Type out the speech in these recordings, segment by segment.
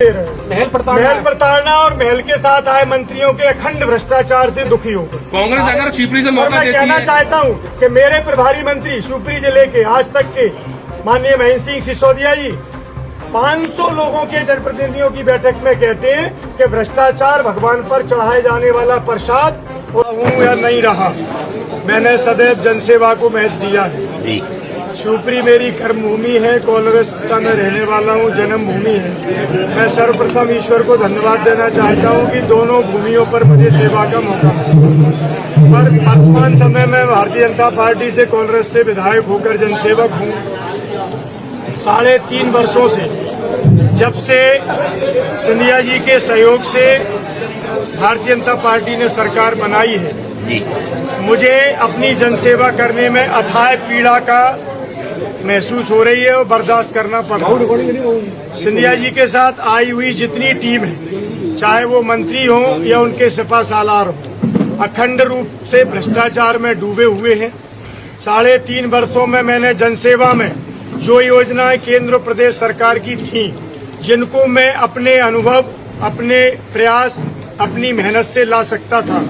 महल प्रताड़ना और महल के साथ आए मंत्रियों के अखंड भ्रष्टाचार से दुखी होकर कांग्रेस अगर शिवपुरी से मौका देती है, कहना चाहता हूं कि मेरे प्रभारी मंत्री शिवपुरी जिले के आज तक के माननीय महेंद्र सिंह सिसोदिया जी 500 लोगों के जनप्रतिनिधियों की बैठक में कहते हैं कि भ्रष्टाचार भगवान पर चढ़ाए जाने वाला प्रसाद हूँ या नहीं रहा। मैंने सदैव जनसेवा को महत्व दिया है। शिवपुरी मेरी कर्मभूमि है, कांग्रेस का मैं रहने वाला हूँ, जन्मभूमि है। मैं सर्वप्रथम ईश्वर को धन्यवाद देना चाहता हूँ कि दोनों भूमियों पर मुझे सेवा का मौका मिला। पर वर्तमान समय में भारतीय जनता पार्टी से कांग्रेस से विधायक होकर जनसेवक हूँ। 3.5 वर्षों से जब से सिंधिया जी के सहयोग से भारतीय जनता पार्टी ने सरकार बनाई है, मुझे अपनी जनसेवा करने में अथाह पीड़ा का महसूस हो रही है और बर्दाश्त करना पड़ रहा है। सिंधिया जी के साथ आई हुई जितनी टीम है, चाहे वो मंत्री हो या उनके सिपा सालार हो, अखंड रूप से भ्रष्टाचार में डूबे हुए हैं। 3.5 वर्षों में मैंने जनसेवा में जो योजनाएं केंद्र और प्रदेश सरकार की थी, जिनको मैं अपने अनुभव, अपने प्रयास, अपनी मेहनत से ला सकता था,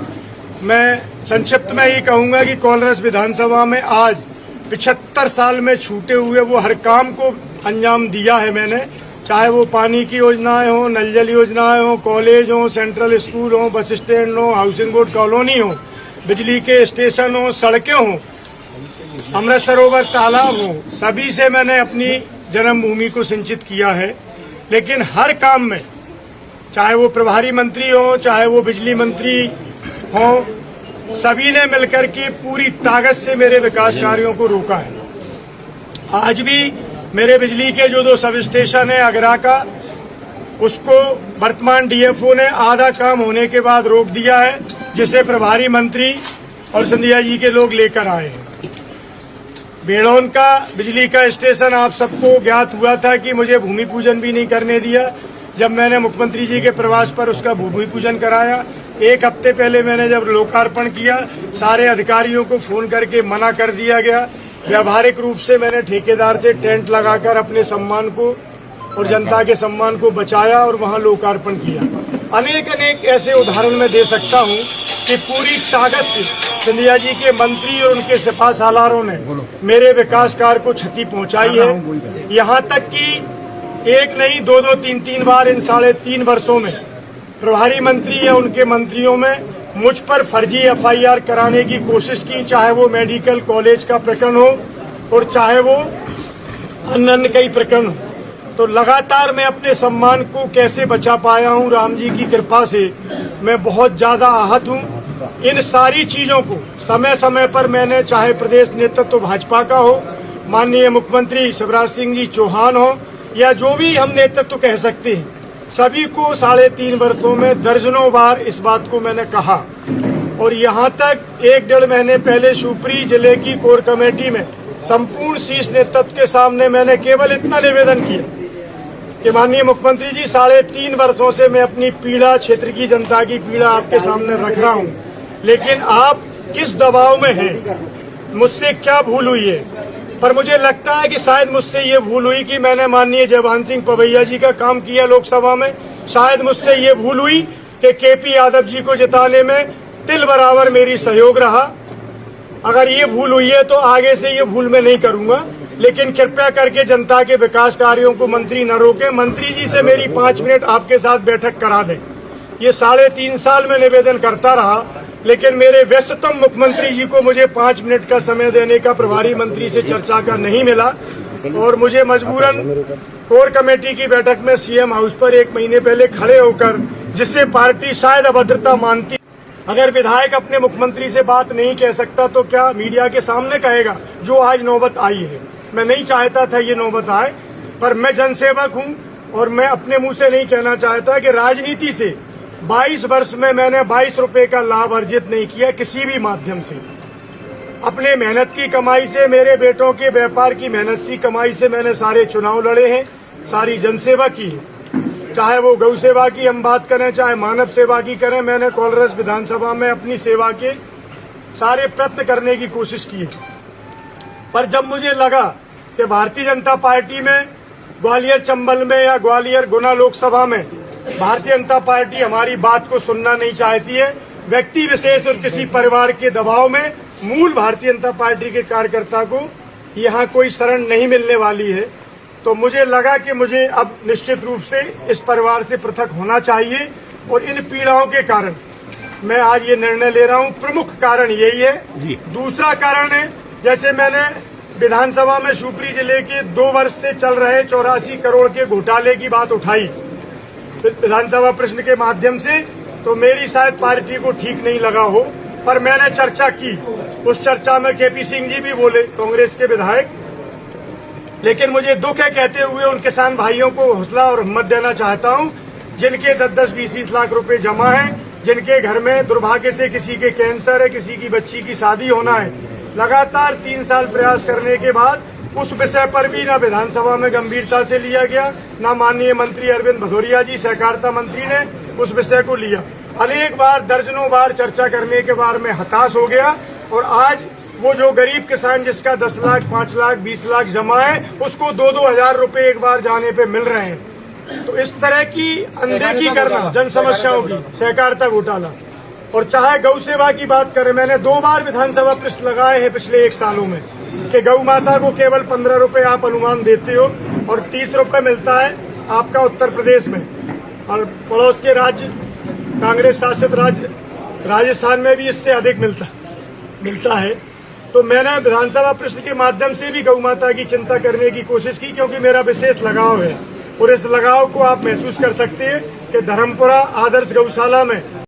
मैं संक्षिप्त में ही कहूंगा कि कांग्रेस विधानसभा में आज 75 साल में छूटे हुए वो हर काम को अंजाम दिया है मैंने। चाहे वो पानी की योजनाएं हो, नल जल योजनाएं हो, कॉलेज हो, सेंट्रल स्कूल हो, बस स्टैंड हो, हाउसिंग बोर्ड कॉलोनी हो, बिजली के स्टेशन हो, सड़कें हो, अमृत सरोवर तालाब हो, सभी से मैंने अपनी जन्मभूमि को सिंचित किया है। लेकिन हर काम में, चाहे वो प्रभारी मंत्री हो, चाहे वो बिजली मंत्री हो, सभी ने मिलकर के पूरी ताकत से मेरे विकास कार्यों को रोका है। आज भी मेरे बिजली के जो 2 सब स्टेशन है अगरा का, उसको वर्तमान डीएफओ ने आधा काम होने के बाद रोक दिया है, जिसे प्रभारी मंत्री और सिंधिया जी के लोग लेकर आए हैं। बेड़ौन का बिजली का स्टेशन आप सबको ज्ञात हुआ था कि मुझे भूमि पूजन भी नहीं करने दिया। जब मैंने मुख्यमंत्री जी के प्रवास पर उसका भूमि पूजन कराया, 1 हफ्ते पहले मैंने जब लोकार्पण किया, सारे अधिकारियों को फोन करके मना कर दिया गया। व्यावहारिक रूप से मैंने ठेकेदार से टेंट लगाकर अपने सम्मान को और जनता के सम्मान को बचाया और वहां लोकार्पण किया। अनेक ऐसे उदाहरण मैं दे सकता हूं कि पूरी ताकत से सिंधिया जी के मंत्री और उनके सिपा सालारों ने मेरे विकास कार्य को क्षति पहुंचाई है। यहाँ तक कि 1 नहीं 2-2, 3-3 बार इन 3.5 वर्षों में प्रभारी मंत्री या उनके मंत्रियों में मुझ पर फर्जी एफआईआर कराने की कोशिश की, चाहे वो मेडिकल कॉलेज का प्रकरण हो और चाहे वो अन्य कई प्रकरण हो। तो लगातार मैं अपने सम्मान को कैसे बचा पाया हूं, राम जी की कृपा से मैं बहुत ज्यादा आहत हूं। इन सारी चीजों को समय समय पर मैंने, चाहे प्रदेश नेतृत्व भाजपा का हो, माननीय मुख्यमंत्री शिवराज सिंह जी चौहान हो, या जो भी हम नेतृत्व कह सकते हैं, सभी को 3.5 वर्षों में दर्जनों बार इस बात को मैंने कहा। और यहाँ तक 1-1.5 महीने पहले शिवपुरी जिले की कोर कमेटी में संपूर्ण शीर्ष नेतृत्व के सामने मैंने केवल इतना निवेदन किया कि माननीय मुख्यमंत्री जी, 3.5 वर्षों से मैं अपनी पीड़ा, क्षेत्र की जनता की पीड़ा आपके सामने रख रहा हूँ, लेकिन आप किस दबाव में हैं, मुझसे क्या भूल हुई है। पर मुझे लगता है कि शायद मुझसे ये भूल हुई कि मैंने माननीय जयभान सिंह पवैया जी का काम किया लोकसभा में। शायद मुझसे ये भूल हुई कि केपी यादव जी को जिताने में तिल बराबर मेरी सहयोग रहा। अगर ये भूल हुई है तो आगे से ये भूल मैं नहीं करूंगा। लेकिन कृपया करके जनता के विकास कार्यों को मंत्री न रोके। मंत्री जी से मेरी 5 मिनट आपके साथ बैठक करा दें। ये 3.5 साल में निवेदन करता रहा, लेकिन मेरे व्यस्ततम मुख्यमंत्री जी को मुझे 5 मिनट का समय देने का प्रभारी मंत्री से चर्चा का नहीं मिला और मुझे मजबूरन कोर कमेटी की बैठक में सीएम हाउस पर 1 महीने पहले खड़े होकर, जिससे पार्टी शायद अभद्रता मानती, अगर विधायक अपने मुख्यमंत्री से बात नहीं कह सकता तो क्या मीडिया के सामने कहेगा, जो आज नौबत आई है। मैं नहीं चाहता था ये नौबत आए, पर मैं जनसेवक हूं और मैं अपने मुंह से नहीं कहना चाहता कि राजनीति से 22 वर्ष में मैंने 22 रुपए का लाभ अर्जित नहीं किया किसी भी माध्यम से। अपने मेहनत की कमाई से, मेरे बेटों के व्यापार की मेहनत की कमाई से मैंने सारे चुनाव लड़े हैं, सारी जनसेवा की है। चाहे वो गौ सेवा की हम बात करें, चाहे मानव सेवा की करें, मैंने कांग्रेस विधानसभा में अपनी सेवा के सारे प्रयत्न करने की कोशिश की है। पर जब मुझे लगा कि भारतीय जनता पार्टी में ग्वालियर चंबल में या ग्वालियर गुना लोकसभा में भारतीय जनता पार्टी हमारी बात को सुनना नहीं चाहती है। व्यक्ति विशेष और किसी परिवार के दबाव में मूल भारतीय जनता पार्टी के कार्यकर्ता को यहाँ कोई शरण नहीं मिलने वाली है। तो मुझे लगा कि मुझे अब निश्चित रूप से इस परिवार से पृथक होना चाहिए और इन पीड़ाओं के कारण मैं आज ये निर्णय ले रहा हूँ। प्रमुख कारण यही है। दूसरा कारण है, जैसे मैंने विधानसभा में शिवपुरी जिले के 2 वर्ष से चल रहे 84 करोड़ के घोटाले की बात उठाई विधानसभा प्रश्न के माध्यम से, तो मेरी शायद पार्टी को ठीक नहीं लगा हो, पर मैंने चर्चा की। उस चर्चा में केपी सिंह जी भी बोले, कांग्रेस के विधायक। लेकिन मुझे दुख है कहते हुए उन किसान भाइयों को हौसला और हिम्मत देना चाहता हूं जिनके 10-10, 20-20 लाख रुपए जमा हैं, जिनके घर में दुर्भाग्य से किसी के कैंसर है, किसी की बच्ची की शादी होना है। लगातार 3 साल प्रयास करने के बाद उस विषय पर भी ना विधानसभा में गंभीरता से लिया गया, ना माननीय मंत्री अरविंद भदौरिया जी सहकारिता मंत्री ने उस विषय को लिया। अनेक बार, दर्जनों बार चर्चा करने के बाद मैं हताश हो गया और आज वो जो गरीब किसान जिसका 10 लाख, 5 लाख, 20 लाख जमा है, उसको 2-2 हजार रुपए एक बार जाने पे मिल रहे हैं। तो इस तरह की अनदेखी करना जन समस्याओं की, सहकारिता घोटाला, और चाहे गौ सेवा की बात करें, मैंने 2 बार विधानसभा प्रश्न लगाए हैं पिछले 1 सालों में कि गौ माता को केवल 15 रुपए आप अनुमान देते हो और 30 रुपए मिलता है आपका उत्तर प्रदेश में, और पड़ोस के राज्य कांग्रेस शासित राज्य राजस्थान में भी इससे अधिक मिलता है। तो मैंने विधानसभा प्रश्न के माध्यम से भी गौ माता की चिंता करने की कोशिश की, क्योंकि मेरा विशेष लगाव है और इस लगाव को आप महसूस कर सकते हैं कि धर्मपुरा आदर्श गौशाला में